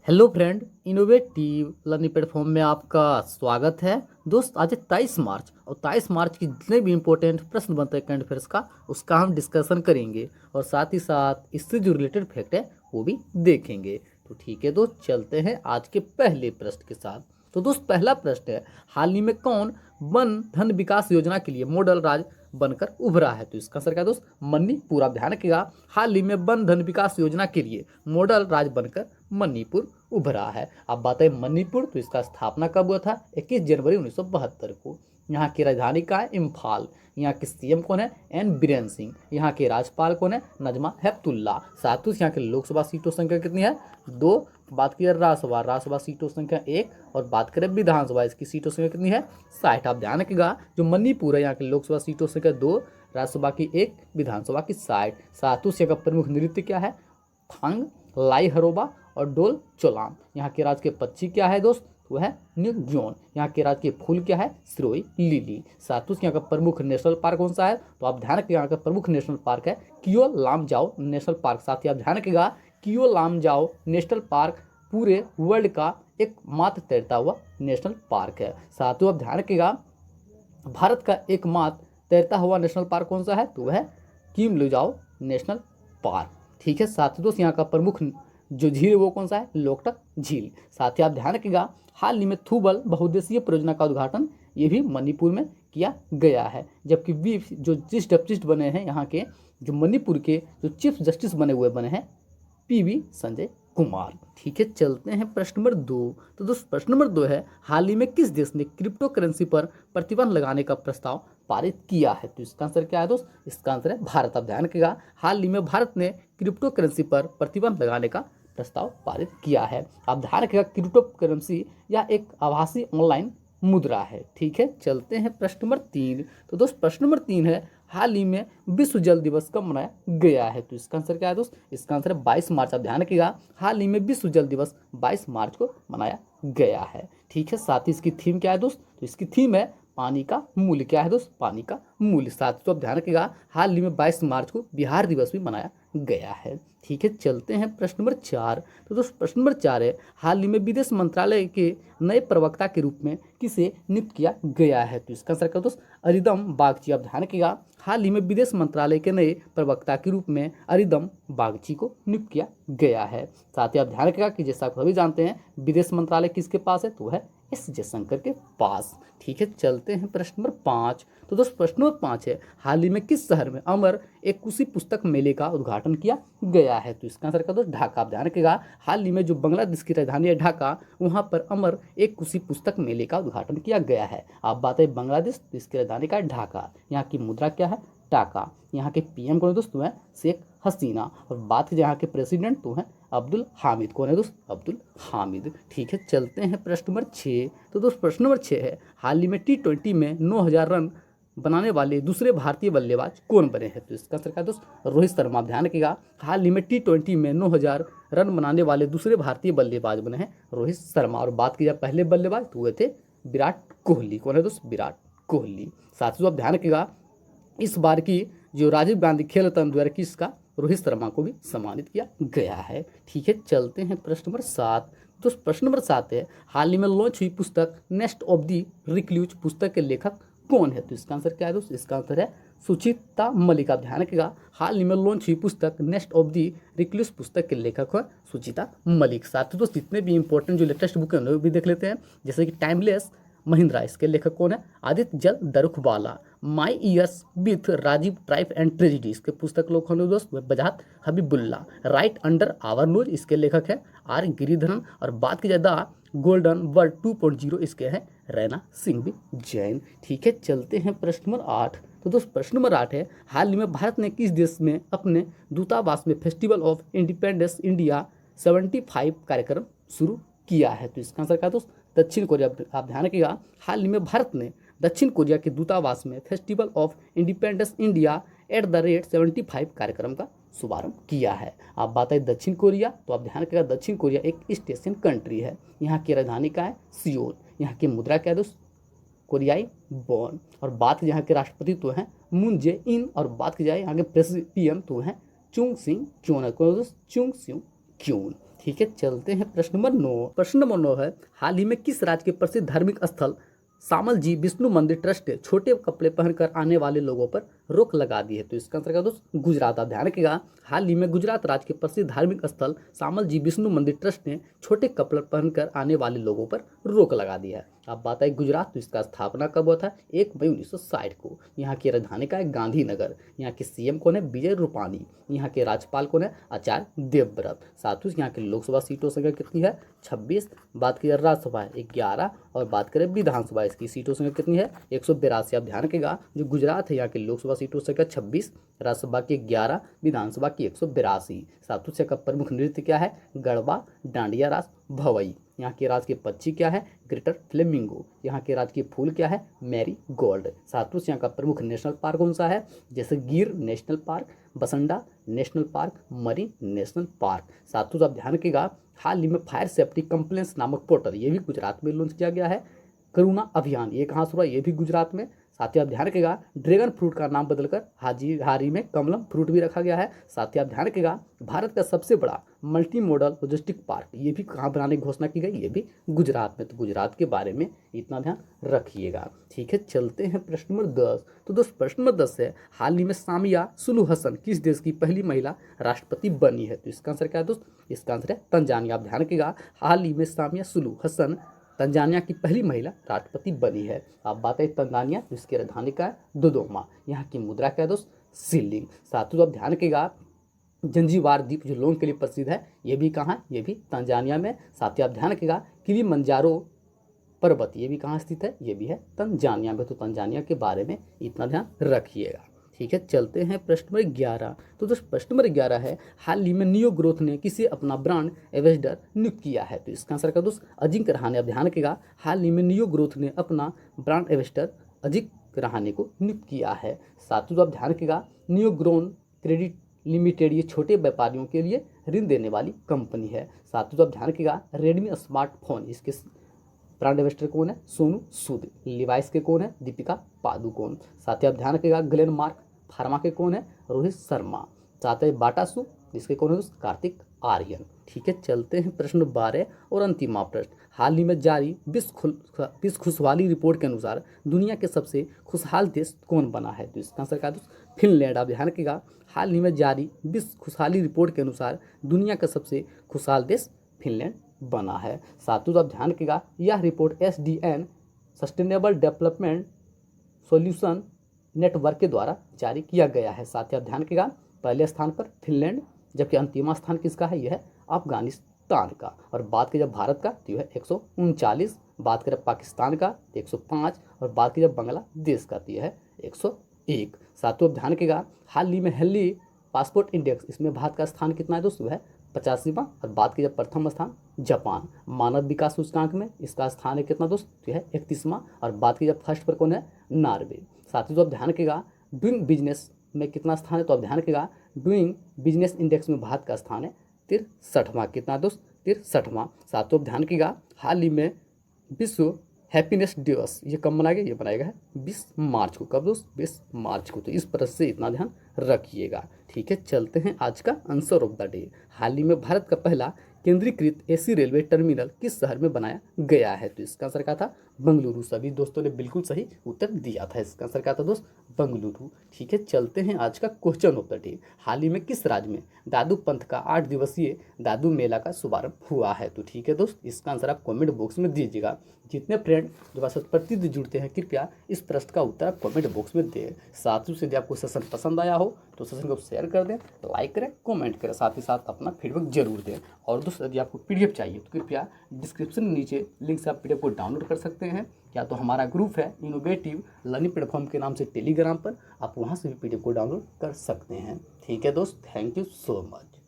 Hello friend, innovative learning platform में आपका स्वागत है। दोस्त, आज है 23 मार्च और 23 मार्च की जितने भी इम्पोर्टेंट प्रश्न बनते हैं करंट अफेयर्स का, उसका हम डिस्कशन करेंगे और साथ ही साथ इससे जो रिलेटेड फैक्ट है वो भी देखेंगे। तो ठीक है दोस्त, चलते हैं आज के पहले प्रश्न के साथ। तो दोस्त, पहला प्रश्न है, हाल ही में कौन वन धन विकास योजना के लिए मॉडल राज्य बनकर उभरा है? तो इसका आंसर क्या है दोस्त? मणिपुर। आप ध्यान रखिएगा, हाल ही में वन धन विकास योजना के लिए मॉडल राज्य बनकर मणिपुर उभरा है। अब बात है मणिपुर, तो इसका स्थापना कब हुआ था? 21 जनवरी 1972 को। यहाँ की राजधानी का है इम्फाल। यहाँ के सीएम कौन है? एन बीरेन सिंह। यहाँ के राज्यपाल कौन है? नजमा हेपतुल्ला। साथ ही यहाँ के लोकसभा सीटों संख्या कितनी है? 2। बात की राज्यसभा सीटों संख्या 1 और बात करें विधानसभा, इसकी सीटों संख्या कितनी है? 60। आप ध्यान रखिएगा, जो मणिपुर है यहाँ के लोकसभा सीटों संख्या 2, राज्यसभा की 1, विधानसभा की 60। साथ ही का प्रमुख नृत्य क्या है? थांग, लाई हरोबा और डोल चोलाम। यहाँ के राज्य के पक्षी क्या है दोस्त? वो है न्यूग्योन। यहाँ के राज्य के फूल क्या है? सिरोई लिली। साथ ही यहाँ का प्रमुख नेशनल पार्क कौन सा है? तो आप ध्यान रखिएगा, यहाँ का प्रमुख नेशनल पार्क है कियो लामजाओ नेशनल पार्क। साथ ही आप ध्यान रखिएगा, कियो लामजाओ नेशनल पार्क पूरे वर्ल्ड का एकमात्र तैरता हुआ नेशनल पार्क है। साथ ही आप ध्यान रखिएगा, भारत का एकमात्र तैरता हुआ नेशनल पार्क कौन सा है? तो वह किम लुजाओ नेशनल पार्क। ठीक है। साथ ही दोस्त, यहाँ का प्रमुख जो झील है वो कौन सा है? लोकटक झील। साथ ही आप ध्यान रखिएगा, हाल ही में थूबल बहुउद्देशीय परियोजना का उद्घाटन ये भी मणिपुर में किया गया है। जबकि जो चीफ जस्टिस बने हैं यहाँ के, जो मणिपुर के जो चीफ जस्टिस बने हैं पीवी संजय कुमार। ठीक है, चलते हैं प्रश्न नंबर 2। तो दोस्त, प्रश्न नंबर 2 है, हाल ही में किस देश ने क्रिप्टो करेंसी पर प्रतिबंध लगाने का प्रस्ताव पारित किया है? तो इसका आंसर क्या है दोस्त? इसका आंसर है भारत। आप ध्यान रखिएगा, हाल ही में भारत ने क्रिप्टो करेंसी पर प्रतिबंध लगाने का प्रस्ताव पारित किया है। आप ध्यान रखिएगा, क्रिप्टो करेंसी यह एक आभासी ऑनलाइन मुद्रा है। ठीक है, चलते हैं प्रश्न नंबर 3। तो दोस्त, प्रश्न नंबर 3 है, हाल ही में विश्व जल दिवस कब मनाया गया है? तो इसका आंसर क्या है दोस्त? इसका आंसर है 22 मार्च। आप ध्यान रखिएगा, हाल ही में विश्व जल दिवस 22 मार्च को मनाया गया है। ठीक है, साथ ही इसकी थीम क्या है दोस्त? तो इसकी थीम है पानी का मूल्य। क्या है दोस्त? पानी का मूल्य। साथ ही तो आप ध्यान रखिएगा, हाल ही में 22 मार्च को बिहार दिवस भी मनाया गया है। ठीक है, चलते हैं प्रश्न नंबर 4। तो दोस्त, प्रश्न नंबर 4 है, हाल ही में विदेश मंत्रालय के नए प्रवक्ता के रूप में किसे नियुक्त किया गया है? तो इसका आंसर क्या दोस्त? अरिदम बागची। आप ध्यान रखिएगा, हाल ही में विदेश मंत्रालय के नए प्रवक्ता के रूप में अरिदम बागची को नियुक्त किया गया है। साथ ही आप ध्यान रखिएगा कि जैसा आप सभी जानते हैं, विदेश मंत्रालय किसके पास है? तो है एस जयशंकर के पास। ठीक है, चलते हैं प्रश्न नंबर 5। तो दोस्त, प्रश्न नंबर 5 है, हाल ही में किस शहर में अमर एक कुशी पुस्तक मेले का उद्घाटन किया गया है? तो इसका आंसर क्या दोस्त? ढाका। आप ध्यान रखिएगा, हाल ही में जो बांग्लादेश की राजधानी है ढाका, वहाँ पर अमर एक कुशी पुस्तक मेले का उद्घाटन किया गया है। आप बात है बांग्लादेश, तो इसकी राजधानी का ढाका। यहाँ की मुद्रा क्या है? टाका। यहाँ के पीएम कौन है दोस्त? है शेख हसीना। और बात की यहाँ के प्रेसिडेंट तो हैं अब्दुल हामिद। कौन है दोस्त? अब्दुल हामिद। ठीक है, चलते हैं प्रश्न नंबर 6। तो दोस्त, प्रश्न नंबर 6 है, हाल ही में T20 में 9000 रन बनाने वाले दूसरे भारतीय बल्लेबाज कौन बने हैं? तो इसका आंसर क्या है दोस्त? रोहित शर्मा। आप ध्यान रखिएगा, हाल ही में T20 में 9000 रन बनाने वाले दूसरे भारतीय बल्लेबाज बने हैं रोहित शर्मा। और बात की जाए पहले बल्लेबाज, तो हुए थे विराट कोहली। कौन है दोस्त? विराट कोहली। साथ ही आप ध्यान रखिएगा, इस बार की जो राजीव गांधी खेल रत्न 2021 का रोहित शर्मा को भी सम्मानित किया गया है। ठीक है, चलते हैं प्रश्न नंबर 7। तो प्रश्न नंबर 7 है, हाल ही में लॉन्च हुई पुस्तक नेस्ट ऑफ द रिक्लूज पुस्तक के लेखक कौन है? तो इसका आंसर क्या है दोस्त? इसका आंसर है सुचिता मलिक। आप ध्यान रखिएगा, हाल ही में लॉन्च हुई पुस्तक नेस्ट ऑफ द रिक्लूज पुस्तक के लेखक है सुचिता मलिक। साथ ही दोस्त, जितने भी इंपॉर्टेंट जो लेटेस्ट बुक है उन्हें भी देख लेते हैं, जैसे कि टाइमलेस महिंद्रा, इसके लेखक कौन है? Aditya Jal Darukhanawala. My years with Rajiv triumph and tragedy, इसके पुस्तक लोग कौन है दोस्त? Wajahat Habibullah. Right under our nose, इसके लेखक है आर गिरिधरन। और बात की जाए द गोल्डन वर्ल्ड 2.0, इसके हैं रैना सिंह भी जैन। ठीक है, चलते हैं प्रश्न नंबर 8। तो दोस्त, प्रश्न नंबर 8 है, हाल ही में भारत ने किस देश में अपने दूतावास में फेस्टिवल ऑफ इंडिपेंडेंस इंडिया 75 कार्यक्रम शुरू किया है? तो इसका आंसर क्या दोस्त? दक्षिण कोरिया। आप ध्यान रखिएगा, हाल ही में भारत ने दक्षिण कोरिया के दूतावास में फेस्टिवल ऑफ इंडिपेंडेंस इंडिया @75 कार्यक्रम का शुभारंभ किया है। आप बात है दक्षिण कोरिया, तो आप ध्यान रखिएगा, दक्षिण कोरिया एक ईस्ट एशियन कंट्री है। यहाँ की राजधानी का है सियोल। यहाँ की मुद्रा क्या है दोस्त? कोरियाई वॉन। और बात की यहाँ के राष्ट्रपति तो हैं मून जे इन। और बात की जाए यहाँ के पीएम तो हैं चुंग सिंह क्योन। चुंग सिंह क्योन। ठीक है, चलते हैं प्रश्न नंबर 9। प्रश्न नंबर 9 है, हाल ही में किस राज्य के प्रसिद्ध धार्मिक स्थल सामल जी विष्णु मंदिर ट्रस्ट ने छोटे कपड़े पहनकर आने वाले लोगों पर रोक लगा दी है? तो इसका आंसर क्या दोस्त, गुजरात। आप ध्यान रखिएगा, हाल ही में गुजरात राज्य के प्रसिद्ध धार्मिक स्थल सामल जी विष्णु मंदिर ट्रस्ट ने छोटे कपड़े पहनकर आने वाले लोगों पर रोक लगा दिया है। अब बात आई गुजरात, तो इसका स्थापना कब हुआ था? 1 मई 1960 को। यहाँ की राजधानी का है गांधीनगर। यहाँ के सीएम कौन है? विजय रूपाणी। यहाँ के राज्यपाल कौन है? आचार्य देवव्रत। साथ ही यहाँ की लोकसभा सीटों संख्या कितनी है? 26। बात की जाए राज्यसभा 11 और बात करें विधानसभा, इसकी सीटों संख्या कितनी है? 182। आप ध्यान रखिएगा, जो गुजरात है यहाँ की लोकसभा सीटों संख्या 26, राज्यसभा की 11, विधानसभा की 182। सातु का प्रमुख नृत्य क्या है? गरबा, डांडिया रास, भवई। यहाँ के राज्य के पक्षी क्या है? Greater flamingo. यहाँ के राज्य के फूल क्या है? Marie Gold. साथ ही यहाँ का प्रमुख नेशनल पार्क कौन सा है? जैसे Gir national park, Bansda national park, marine national park. साथ ही आप ध्यान रखिएगा, हाल ही में फायर सेफ्टी कंप्लेंट्स नामक पोर्टल ये भी गुजरात में लॉन्च किया गया है। करुणा अभियान ये कहाँ से हुआ? ये भी गुजरात में। साथ ही आप ध्यान रखिएगा, ड्रैगन फ्रूट का नाम बदलकर हारी में कमलम फ्रूट भी रखा गया है। साथ ही आप ध्यान रखिएगा, भारत का सबसे बड़ा मल्टी मॉडल लॉजिस्टिक पार्क ये भी कहाँ बनाने की घोषणा की गई? ये भी गुजरात में। तो गुजरात के बारे में इतना ध्यान रखिएगा। ठीक है, चलते हैं प्रश्न नंबर 10। तो दोस्त प्रश्न नंबर 10 है, हाल ही में सामिया सुलू हसन किस देश की पहली महिला राष्ट्रपति बनी है? तो इसका आंसर क्या है दोस्त? इसका आंसर है तंजानिया। आप ध्यान रखिएगा, हाल ही में सामिया सुलू हसन तंजानिया की पहली महिला राष्ट्रपति बनी है। अब बात है तंजानिया, जिसकी राजधानी का है दोदोमा। यहाँ की मुद्रा क्या है दोस्त? शिलिंग। साथ ही आप ध्यान रखिएगा, जंजीबार द्वीप जो लोगों के लिए प्रसिद्ध है, ये भी कहाँ? ये भी तंजानिया में। साथ ही आप ध्यान रखिएगा, किलिमंजारो पर्वत ये भी कहाँ स्थित है? ये भी है तंजानिया में। तो तंजानिया के बारे में इतना ध्यान रखिएगा। ठीक है, चलते हैं प्रश्न नंबर 11। तो दोस्त प्रश्न नंबर 11 है, हाल ही में नियो ग्रोथ ने किसे अपना ब्रांड एम्बेसडर नियुक्त किया है? तो इसका आंसर का दोस्त अजिंक्य रहाणे। अब ध्यान रखिएगा, हाल ही में नियो ग्रोथ ने अपना ब्रांड एम्बेसडर अजिंक्य रहाणे को नियुक्त किया है। साथ ही आप ध्यान रखिएगा, नियो ग्रोन क्रेडिट लिमिटेड ये छोटे व्यापारियों के लिए ऋण देने वाली कंपनी है। साथ ही आप ध्यान रखिएगा, रेडमी स्मार्टफोन इसके ब्रांड एम्बेसडर कौन है? सोनू सूद। लिवाइस के कौन है? दीपिका पादुकोण। साथ ही आप ध्यान रखिएगा, ग्लेनमार्क फार्मा के कौन है? रोहित शर्मा। साथ ही बाटा सू इसके कौन है? कार्तिक आर्यन। ठीक है, चलते हैं प्रश्न 12 और अंतिम प्रश्न। हाल ही में जारी विश्व खुशहाली रिपोर्ट के अनुसार दुनिया के सबसे खुशहाल देश कौन बना है? तो इसका आंसर क्या है? फिनलैंड। आप ध्यान रखिएगा, हाल ही में जारी विश्व खुशहाली रिपोर्ट के अनुसार दुनिया का सबसे खुशहाल देश फिनलैंड बना है। साथ ही आप ध्यान रखिएगा, यह report SDN sustainable development solution network के द्वारा जारी किया गया है। साथ ही आप ध्यान रखिएगा, पहले स्थान पर फिनलैंड, जबकि अंतिम स्थान किसका है? यह है अफगानिस्तान का। और बात की जब भारत का तो यह है 139, बात करें पाकिस्तान का 105 और बात की जब बांग्लादेश का तो यह है 101। साथ ही आप ध्यान रखिएगा, हाल ही में हेनली पासपोर्ट इंडेक्स इसमें भारत का स्थान कितना है दोस्तों? है 85वां। और बात की जब प्रथम स्थान जापान मानव विकास सूचकांक में इसका स्थान है कितना दोस्त? तो यह है 31वां। और बात की जब फर्स्ट पर कौन है? नॉर्वे। साथ ही तो आप ध्यान रखिएगा, डूइंग बिजनेस में कितना स्थान है? तो आप ध्यान रखिएगा, डूइंग बिजनेस इंडेक्स में भारत का स्थान है 63वां। कितना दोस्त? 63वां। साथ ही आप ध्यान रखिएगा, हाल ही में विश्व हैप्पीनेस दिवस ये कब मनाया गया? ये बनाया गया है 20 मार्च को। कब दोस्त? 20 मार्च को। तो इस प्रश्न से इतना ध्यान रखिएगा। ठीक है, चलते हैं आज का आंसर ऑफ द डे। हाल ही में भारत का पहला केंद्रीकृत AC रेलवे टर्मिनल किस शहर में बनाया गया है? तो इसका आंसर क्या था? बंगलुरु। सभी दोस्तों ने बिल्कुल सही उत्तर दिया था। इसका आंसर क्या था दोस्त? बंगलुरु। ठीक है, चलते हैं आज का क्वेश्चन ऑफ द डे। हाल ही में किस राज्य में दादू पंथ का 8 दिवसीय दादू मेला का शुभारंभ हुआ है? तो ठीक है दोस्त, इसका आंसर आप कमेंट बॉक्स में दीजिएगा। जितने फ्रेंड जो हमारे साथ प्रतिदिन जुड़ते हैं, कृपया इस प्रश्न का उत्तर आप कमेंट बॉक्स में दें। साथ ही यदि आपको सेशन पसंद आया हो तो सेशन को शेयर कर दें, लाइक करें, कमेंट करें, साथ ही साथ अपना फीडबैक जरूर दें। और दोस्तों यदि आपको PDF चाहिए तो कृपया डिस्क्रिप्शन में नीचे लिंक से आप PDF को डाउनलोड कर सकते हैं, या तो हमारा ग्रुप है इनोवेटिव लर्निंग प्लेटफॉर्म के नाम से टेलीग्राम पर, आप वहाँ से भी PDF को डाउनलोड कर सकते हैं। ठीक है दोस्त, थैंक यू सो मच।